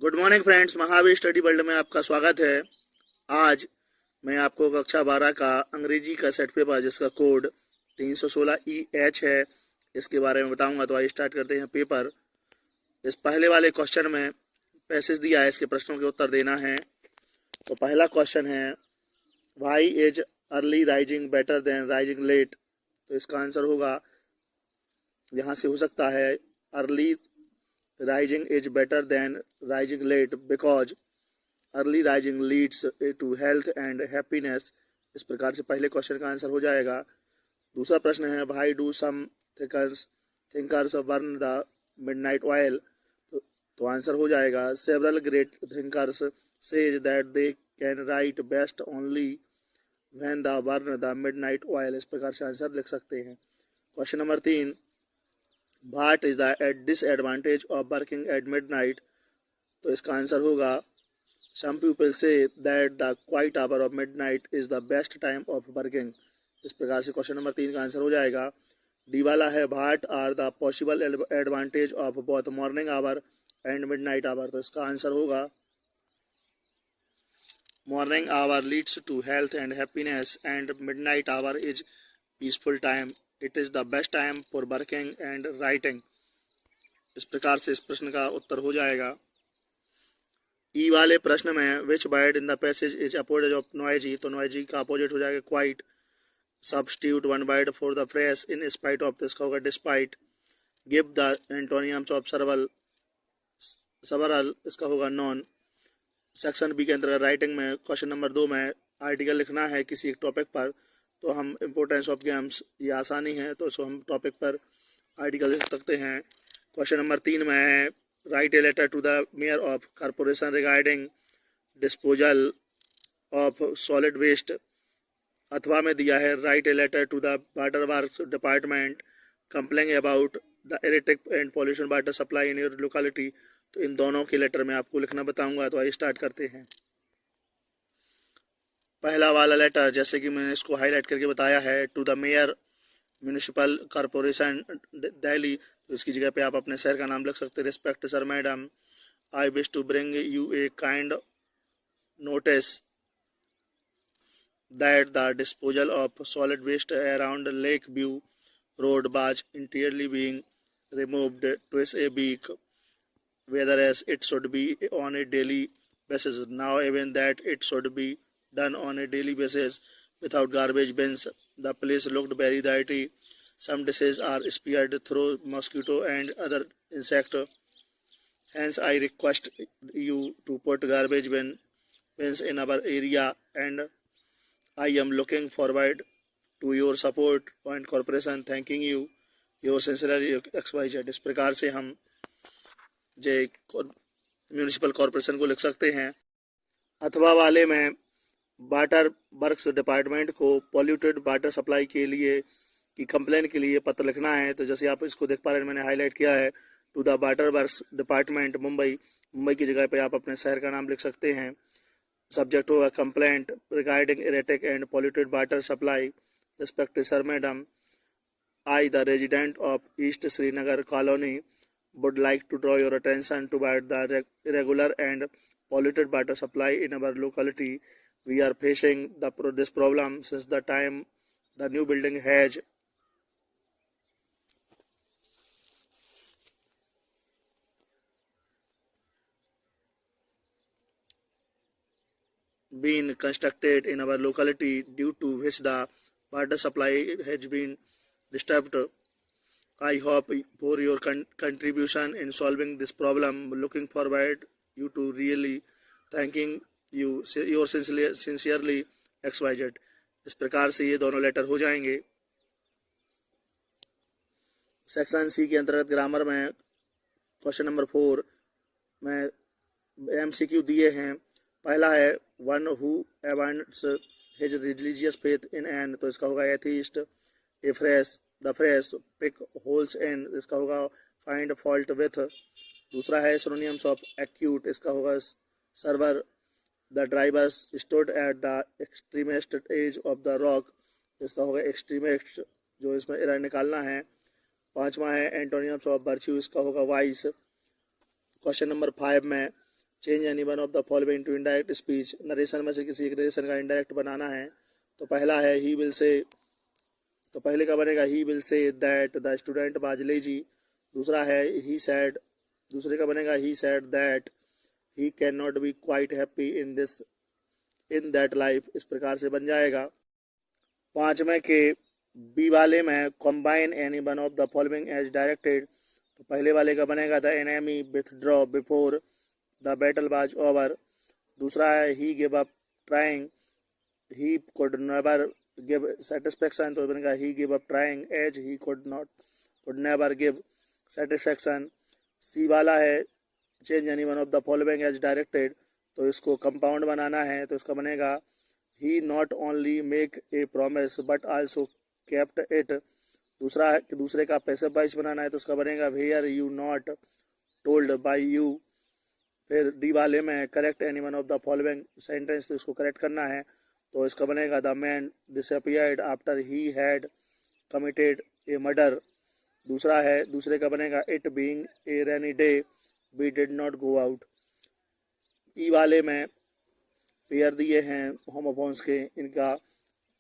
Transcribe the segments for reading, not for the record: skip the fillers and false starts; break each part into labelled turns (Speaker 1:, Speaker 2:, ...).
Speaker 1: Good morning friends, Mahavir study world में आपका स्वागत है। आज मैं आपको कक्षा 12 का अंग्रेजी का सेट पेपर जिसका कोड 316EH है, इसके बारे में बताऊंगा। तो आइए स्टार्ट करते हैं पेपर। इस पहले वाले क्वेश्चन में पैसेज दिया है, इसके प्रश्नों के उत्तर देना है। तो पहला क्वेश्चन है, why is early rising better than rising late. तो इसका आंसर होगा, यहाँ से हो सकता है, early rising is better than rising late because early rising leads to health and happiness। इस प्रकार से पहले क्वेश्चन का आंसर हो जाएगा। दूसरा प्रश्न है, why do some thinkers burn the midnight oil। तो आंसर हो जाएगा, several great thinkers say that they can write best only when they burn the midnight oil। इस प्रकार से आंसर लिख सकते हैं। Question number 3, What is the disadvantage of working at midnight। तो इसका आंसर होगा, some people say that the quiet hour of midnight is the best time of working। इस प्रकार से क्वेश्चन नंबर 3 का आंसर हो जाएगा। डी वाला है, what are the possible advantage of both morning hour and midnight hour। तो इसका आंसर होगा, morning hour leads to health and happiness and midnight hour is peaceful time। It is the best time for working and writing। इस प्रकार से इस प्रश्न का उत्तर हो जाएगा। ई वाले प्रश्न में which word in the passage is opposite of noisy. तो नॉइजी का अपोजिट हो जाएगा quiet. Substitute one word for the phrase in spite of. तो इसका होगा despite. Give the antonyms of servile सबरल। इसका होगा नॉन। सेक्शन बी के अंतर्गत राइटिंग में क्वेश्चन नंबर 2 में आर्टिकल लिखना है किसी एक टॉपिक पर। तो हम इम्पोर्टेंस ऑफ गेम्स, ये आसानी है, तो इसको हम टॉपिक पर आर्टिकल लिख सकते हैं। क्वेश्चन नंबर 3 में है, write a letter to the mayor of corporation regarding disposal of solid waste. अथवा में दिया है, write a letter to the water works department complaining about the erratic and pollution water supply in your locality. तो इन दोनों के letter में आपको लिखना बताऊंगा। तो आइए स्टार्ट करते हैं। पहला वाला लेटर, जैसे कि मैंने इसको हाईलाइट करके बताया है, to the mayor municipal corporation Delhi. तो इसकी जगह पे आप अपने शहर का नाम लिख सकते हैं। Respect sir madam, I wish to bring you a kind notice that the disposal of solid waste around lake view road was entirely being removed twice a week, whereas it should be on a daily basis. Now even that it should be done on a daily basis without garbage bins. The place looked very dirty. Some dishes are speared through mosquito and other insect. Hence, I request you to put garbage bins in our area, and I am looking forward to your support and cooperation. Thanking you, your sincerely XYZ। इस प्रकार से हम जे municipal corporation को लिख सकते हैं। अथवा वाले में वाटर वर्क्स डिपार्टमेंट को पॉल्यूटेड वाटर सप्लाई के लिए की कंप्लेन के लिए पत्र लिखना है। तो जैसे आप इसको देख पा रहे हैं, मैंने हाईलाइट किया है, to the water works department Mumbai. Mumbai की जगह पे आप अपने शहर का नाम लिख सकते हैं। सब्जेक्ट होगा complaint regarding erratic and polluted water supply. Respect sir madam, I the resident of east Srinagar colony would like to draw your attention toward the irregular and polluted water supply in our locality. We are facing this problem since the time the new building has been constructed in our locality, due to which the water supply has been disturbed. I hope for your contribution in solving this problem. Looking forward you to really thanking you, your sincerely XYZ। इस प्रकार से ये दोनों letter हो जाएंगे। Section C के अंतर्गत grammar में क्वेश्चन नंबर 4 में MCQ दिए हैं। पहला है, one who abandons his religious faith in an. तो इसका होगा atheist. A phrase the phrase pick holes in. इसका होगा फाइंड फॉल्ट विथ। दूसरा है सिनोनिम्स ऑफ एक्यूट। इसका होगा server. The drivers stood at the extremest edge of the rock. इसका होगा एक्सट्रीमेस्ट, जो इसमें एरर निकालना है। पांचवा है एंटोनिम्स ऑफ वर्च्यू। इसका होगा वाइस। क्वेश्चन नंबर 5 में change any one of the following to indirect speech, narration में से किसी एक नरेशन का इनडायरेक्ट बनाना है। तो पहला है ही विल से, तो पहले का बनेगा he will say that the student was lazy. दूसरा है ही सैड, दूसरे का बनेगा he said that he can not be quite happy in that life, इस प्रकार से बन जाएगा। पांचवें के बी वाले में combine any one of the following as directed, तो पहले वाले का बनेगा the enemy withdraw before the battle was over. दूसरा है he give up trying, he could never give satisfaction, तो बनेगा he give up trying as he could never give satisfaction. C वाला है change any one of the following as directed, तो इसको compound बनाना है, तो इसका बनेगा he not only make a promise but also kept it. दूसरा है कि दूसरे का पैसिव वॉइस बनाना है, तो उसका बनेगा where you not told by you. फिर डी वाले में correct any one of the following sentence, तो इसको करेक्ट करना है, तो इसका बनेगा the man disappeared after he had committed a murder. दूसरा है दूसरे का बनेगा it being a rainy day we did not go out. E वाले में पेयर दिए हैं होमोफोन्स के, इनका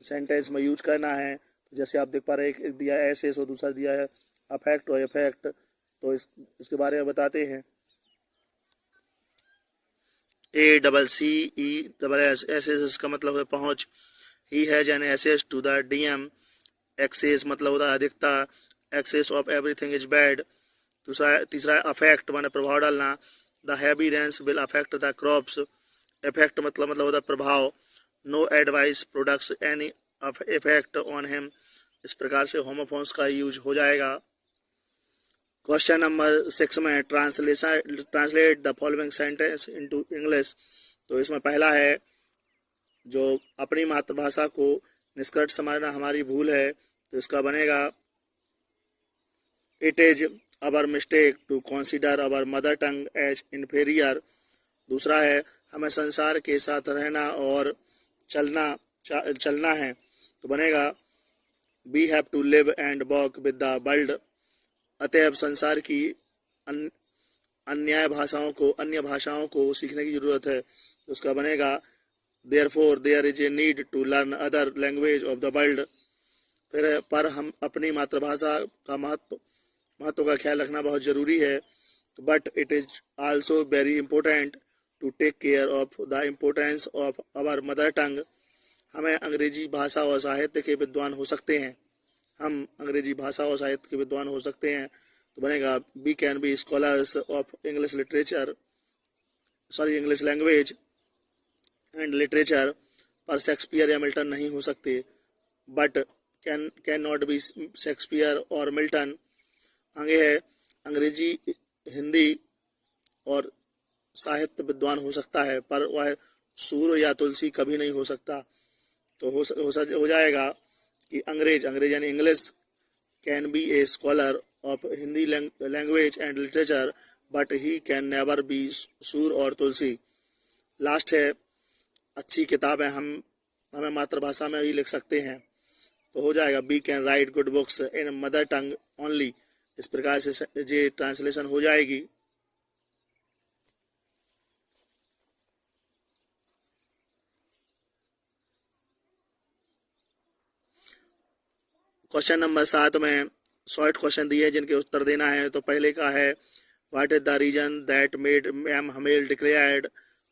Speaker 1: सेंटेंस में यूज करना है। तो जैसे आप देख पा रहे हैं, एक दिया है एसेस और दूसरा दिया है अफेक्ट और इफेक्ट, तो इसके बारे में बताते हैं। A double C E double S, access इसका मतलब है पहुंच। He has an access to the DM, excess मतलब होता है अधिकता, excess of everything is bad. तीसरा है अफेक्ट माने प्रभाव डालना, the heavy rains will affect the crops, effect मतलब होता है प्रभाव। No advice products any effect on him, इस प्रकार से होमोफोन्स का यूज हो जाएगा। क्वेश्चन नंबर 6 में translate the following sentence into English, तो इसमें पहला है जो अपनी मातृभाषा को निष्कर्ष समझना हमारी भूल है, तो इसका बनेगा it is our mistake to consider our mother tongue as inferior. दूसरा है हमें संसार के साथ रहना और चलना है, तो बनेगा we have to live and walk with the world, अतएव संसार की अन्य भाषाओं को सीखने की जरूरत है, तो उसका बनेगा therefore there is a need to learn other language of the world. फिर पर हम अपनी मातृभाषा का महत्व का ख्याल रखना बहुत ज़रूरी है, but it is also very important to take care of the importance of our mother tongue. हमें अंग्रेजी भाषा और साहित्य के विद्वान हो सकते हैं, तो बनेगा we can be scholars of English language and literature, पर शेक्सपियर या मिल्टन नहीं हो सकते, but can not be Shakespeare और मिल्टन। आगे है अंग्रेजी हिंदी और साहित्य विद्वान हो सकता है, पर वह सूर या तुलसी कभी नहीं हो सकता। तो हो जाएगा कि अंग्रेज यानी English can be a scholar of Hindi language and literature, but he can never be सूर और तुलसी। लास्ट है अच्छी किताबें हमें मातृभाषा में ही लिख सकते हैं, तो हो जाएगा we can write good books in mother tongue only, इस प्रकार से ये ट्रांसलेशन हो जाएगी। क्वेश्चन नंबर 7 में शॉर्ट क्वेश्चन दिए जिनके उत्तर देना है। तो पहले का है what is the reason that made ma'am Hamel declared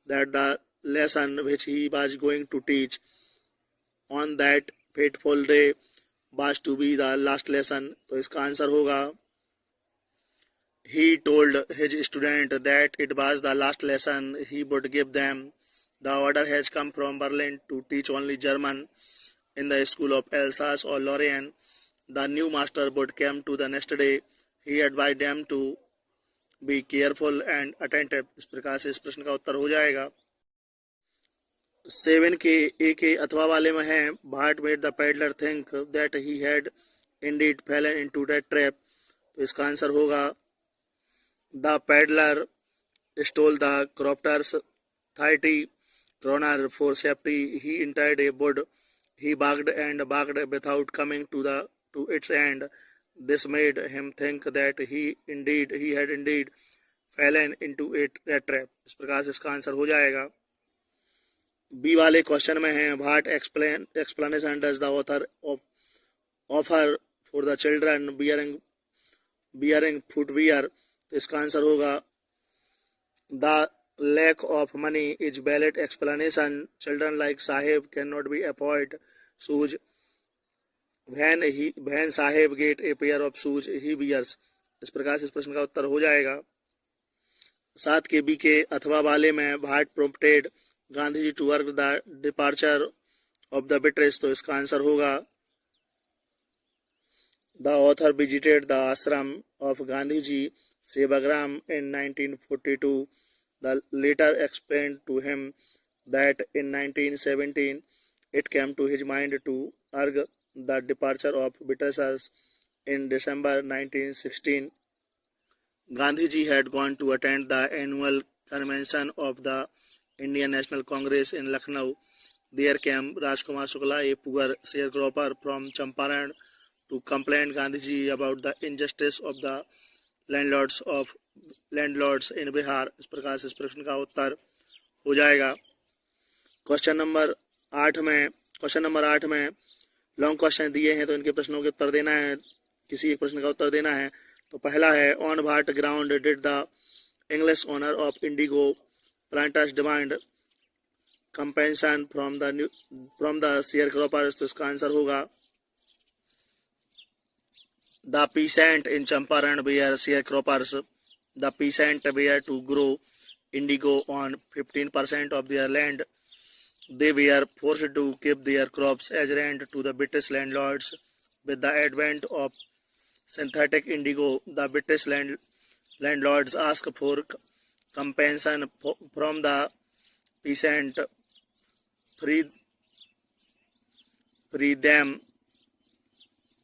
Speaker 1: that the lesson which he was going to teach on that fateful day was to be the last lesson, तो इसका आंसर होगा he told his student that it was the last lesson he would give them. The order has come from Berlin to teach only German in the school of Alsace or Lorraine. The new master would come to the next day. He advised them to be careful and attentive. इस प्रकार से इस प्रश्न का उत्तर हो जाएगा। 7 के ए के अथवा वाले में है What made the peddler think that he had indeed fallen into that trap, तो इसका आंसर होगा The peddler stole the crofter's 30 kroner for safety. He entered a wood. He barked and barked without coming to its end. This made him think that he had indeed fallen into a rat trap। इस प्रकार से इसका answer हो जाएगा। B वाले question में है what explanation does the author offer for the children bearing footwear. तो इसका आंसर होगा the lack of money is valid explanation. Children like Sahib cannot be afford shoes. When Sahib get a pair of shoes he wears। इस प्रकार से इस प्रश्न का उत्तर हो जाएगा। 7 के बी के अथवा वाले में what prompted Gandhi ji to work the departure of the बिट्रेस। तो इसका आंसर होगा the author visited the ashram of Gandhi ji Sevagram in 1942। The later explained to him that in 1917 it came to his mind to urge the departure of Britishers in December 1916. Gandhiji had gone to attend the annual convention of the Indian National Congress in Lucknow. There came Rajkumar Shukla, a poor sharecropper from Champaran, to complain Gandhiji about the injustice of the landlords in Bihar. इस प्रकार से इस प्रश्न का उत्तर हो जाएगा। Question number 8 में long question दिए हैं तो इनके प्रश्नों के उत्तर देना है, किसी एक प्रश्न का उत्तर देना है। तो पहला है on what ground did the English owner of Indigo planters demand compensation from the share croppers. तो इसका आंसर होगा the peasant in Champaran were sharecroppers. The peasant were to grow indigo on 15% of their land. They were forced to give their crops as rent to the British landlords. With the advent of synthetic indigo, the British landlords asked for compensation from the peasant, free them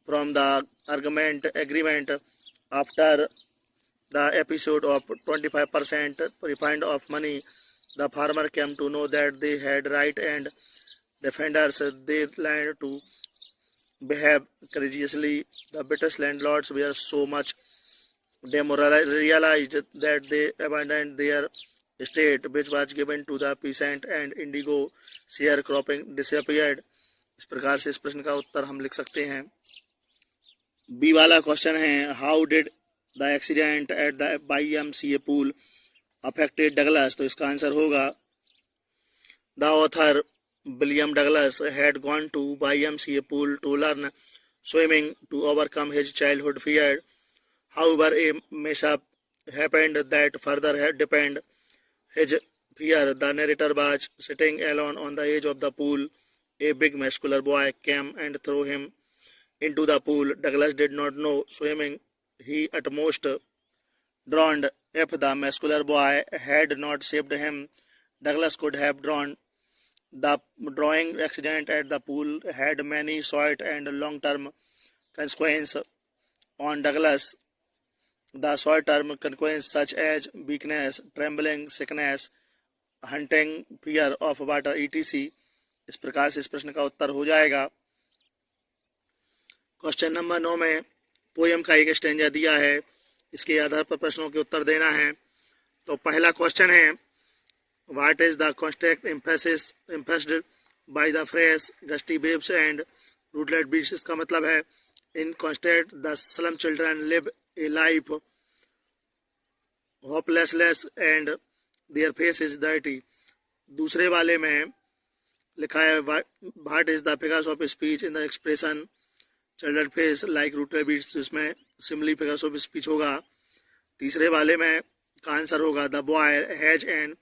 Speaker 1: from the agreement. After the episode of 25% refund of money, the farmer came to know that they had right and defenders their land to behave courageously. The British landlords were so much demoralized that they abandoned their estate, which was given to the peasant, and indigo sharecropping disappeared। इस प्रकार से इस प्रश्न का उत्तर हम लिख सकते हैं। बी वाला क्वेश्चन है how did the accident at the YMCA pool affected Douglas. तो इसका आंसर होगा the author William Douglas had gone to YMCA pool to learn swimming to overcome his childhood fear. However, a mishap happened that further had deepened his fear. The narrator was sitting alone on the edge of the pool. A big muscular boy came and threw him into the pool. Douglas did not know swimming. He at most drowned. If the muscular boy had not saved him, Douglas could have drowned. The drowning accident at the pool had many short and long-term consequences on Douglas. The short-term consequences such as weakness, trembling, sickness, hunting, fear of water, etc. इस प्रकार से इस प्रश्न का उत्तर हो जाएगा। Question number 9 में poem का एक स्टेंजा दिया है, इसके आधार पर प्रश्नों के उत्तर देना है। तो पहला क्वेश्चन है what is the context emphasised by the phrase gusty waves and rootlet beach. इसका मतलब है in context the slum children live a life hopelessness and their face is dirty. दूसरे वाले में लिखा है what is the figures of speech in the expression children face like rootlet beach, इसमें simile figures of speech होगा। तीसरे वाले में का आंसर होगा the boy has an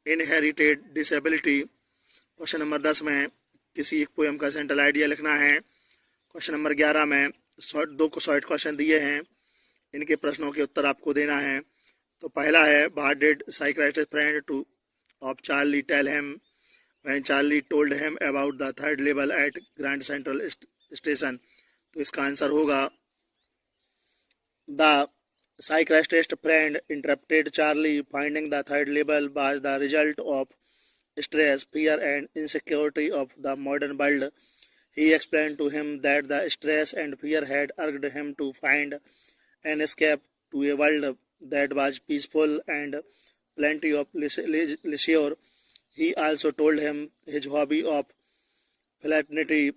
Speaker 1: inherited disability. Question number 10 में किसी एक पोएम का सेंट्रल आइडिया लिखना है। क्वेश्चन नंबर 11 में दो शॉर्ट क्वेश्चन दिए हैं, इनके प्रश्नों के उत्तर आपको देना है। तो पहला है what did psychiatrist friend to of Charlie tell him when Charlie told him about the third level at Grand Central station. तो इसका आंसर होगा the psychiatrist friend interrupted Charlie, finding the third level was the result of stress, fear and insecurity of the modern world. He explained to him that the stress and fear had urged him to find an escape to a world that was peaceful and plenty of leisure. He also told him his hobby of philately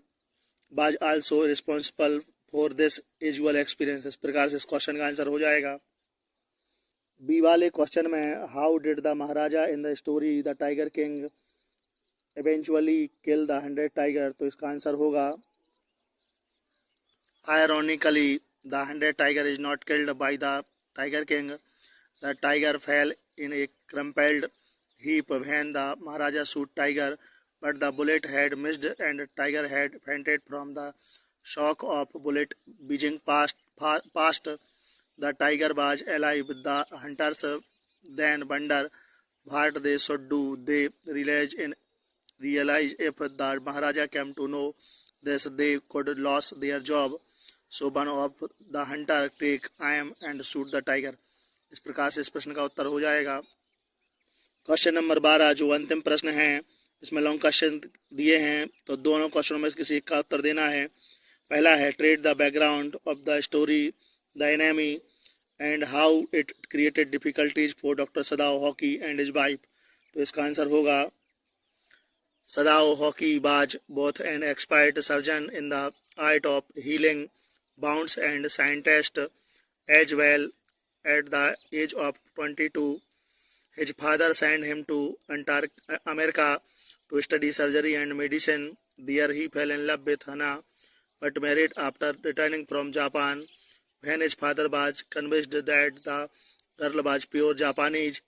Speaker 1: was also responsible for this usual experience. इस प्रकार से इस question का answer हो जाएगा। B वाले question में how did the Maharaja in the story the tiger king eventually kill the 100 tiger, तो इसका आंसर होगा ironically the 100 tiger is not killed by the tiger king. The tiger fell in a crumpled heap when the Maharaja shoot tiger, but the bullet had missed and tiger had fainted from the shock of bullet whizzing past. The tiger was alive. The hunters then wonder what they should do. They realize if the Maharaja came to know this, they could lose their job. So one of the hunter take aim and shoot the tiger. इस प्रकार से इस प्रश्न का उत्तर हो जाएगा। Question number 12 जो अंतिम प्रश्न है, इसमें लॉन्ग क्वेश्चन दिए हैं, तो दोनों क्वेश्चनों में किसी एक का उत्तर देना है। पहला है trade the background of the story the enemy and how it created difficulties for doctor Sadao hockey and his wife, तो इसका आंसर होगा Sadao Hockey was both an expert surgeon in the art of healing wounds and scientist as well. At the age of 22, his father sent him to America to study surgery and medicine. There he fell in love with Hana, but married after returning from Japan. When his father was convinced that the girl was pure Japanese,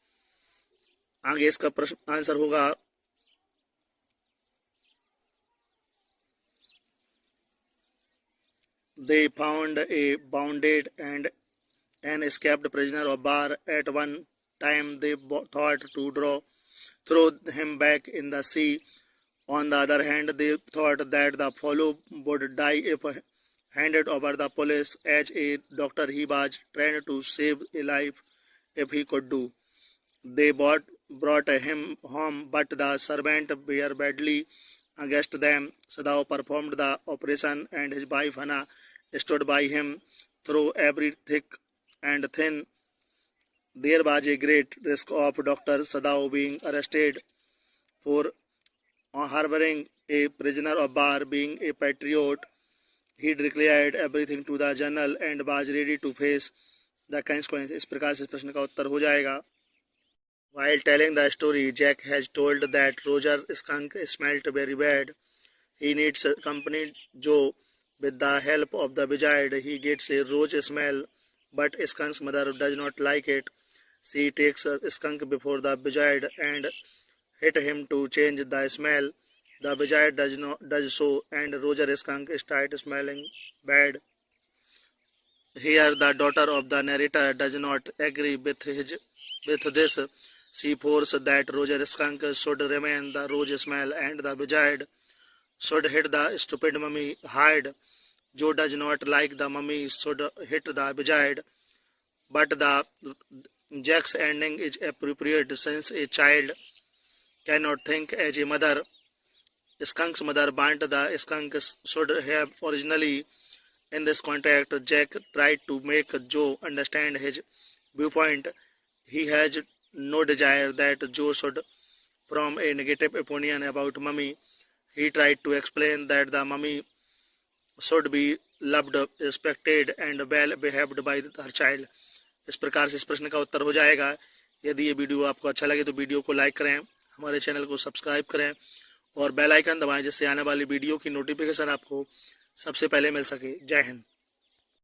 Speaker 1: आगे इसका प्रश्न answer होगा they found a wounded and an escaped prisoner of war. At one time they thought to throw him back in the sea. On the other hand, they thought that the fellow would die if handed over the police. As a doctor, he was trained to save a life if he could do. They brought him home, but the servant were badly against them. Sadao performed the operation and his wife Hana stood by him through every thick and thin. There was a great risk of Dr. Sadao being arrested for harboring a prisoner of war. Being a patriot, he declared everything to the journal and was ready to face the consequences. इस प्रकार से इस प्रश्न का उत्तर हो जाएगा। While telling the story, Jack has told that Roger skunk smelled very bad. He needs company Joe. With the help of the wizard, he gets a rose smell, but skunk's mother does not like it. She takes a skunk before the wizard and hit him to change the smell. The wizard does so, and Roger skunk starts smelling bad. Here, the daughter of the narrator does not agree with this. She forces that Roger skunk should remain the rose smell, and the wizard should hit the stupid mummy hard. Joe does not like the mummy should hit the wizard, but the Jack's ending is appropriate since a child cannot think as a mother. Skunk's mother burnt the skunk should have originally. In this contract, Jack tried to make Joe understand his viewpoint. He has no desire that Joe should form a negative opinion about mummy. He tried to explain that the mummy should be loved, respected and well behaved by her child. इस प्रकार से इस प्रश्न का उत्तर हो जाएगा। यदि ये वीडियो आपको अच्छा लगे तो वीडियो को लाइक करें, हमारे चैनल को सब्सक्राइब करें और बेल आइकन दबाएं जिससे आने वाली वीडियो की नोटिफिकेशन आपको सबसे पहले मिल सके। जय हिंद।